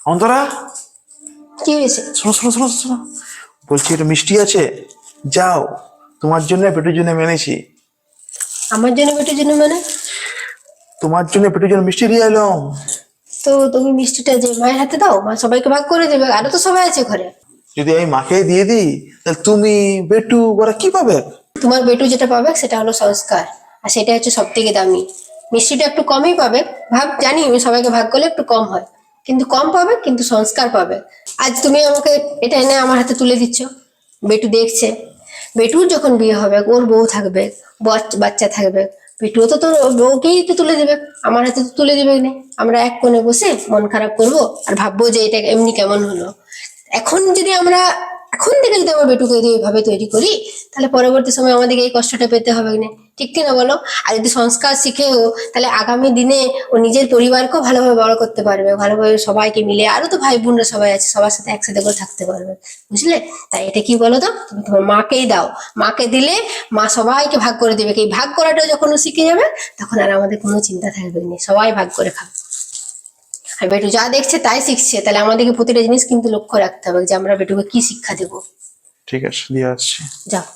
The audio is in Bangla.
অন্তরা, কি হয়েছে? শোনো শোনো শোনো শোনো, বলছি এটা মিষ্টি আছে, যাও তোমার জন্য পেটুর জন্য আমি এনেছি। আমার জন্য বেটির জন্য মানে? তোমার জন্য পেটুর জন্য মিষ্টি দিয়ে এলাম। তো তুমি মিষ্টিটা যে মায়ের হাতে দাও, মা সবাইকে ভাগ করে দেবে, আরো তো সবাই আছে ঘরে। যদি আমি মাকে দিয়ে দিই তাহলে তুমি বেটু ওরা কি পাবে? তোমার বেটু যেটা পাবে সেটা হলো সংস্কার, আর সেটা হচ্ছে সব থেকে দামি। মিষ্টিটা একটু কমই পাবে, ভাগ জানি আমি সবাইকে ভাগ করলে একটু কম হয়, কিন্তু কম পাবে, কিন্তু সংস্কার পাবে। আজ তুমি আমাকে এটা এনে আমার হাতে তুলে দিচ্ছ, বেটু দেখছে, বেটুর যখন বিয়ে হবে ওর বউ থাকবে, বাচ্চা থাকবে, বেটুও তো তোর বউকেই তো তুলে দেবে, আমার হাতে তো তুলে দেবে না। আমরা এক কোণে বসে মন খারাপ করব আর ভাববো যে এটা এমনি কেমন হলো। এখন যদি আমরা এখন থেকে যদি আমার বেটুকে যদি এইভাবে তৈরি করি, তাহলে পরবর্তী সময় আমাদেরকে এই কষ্টটা পেতে হবে না, ঠিক কিনা বলো? আর যদি সংস্কার শিখেও, তাহলে আগামী দিনে ও নিজের পরিবারকেও ভালোভাবে বড় করতে পারবে, ভালোভাবে সবাইকে মিলে, আরো তো ভাই বোনরা সবাই আছে, সবার সাথে একসাথে করে থাকতে পারবে, বুঝলে? তাই এটা কি বলো তো, তুমি তোমার মাকেই দাও, মাকে দিলে মা সবাইকে ভাগ করে দেবে, এই ভাগ করাটা যখন ও শিখে যাবে, তখন আর আমাদের কোনো চিন্তা থাকবে না, সবাই ভাগ করে খাবে। আর বেটু যা দেখছে তাই শিখছে, তাহলে আমাদেরকে প্রতিটা জিনিস কিন্তু লক্ষ্য রাখতে হবে যে আমরা বেটুকে কি শিক্ষা দেবো। ঠিক আছে, দিয়ে আসছি। যাও।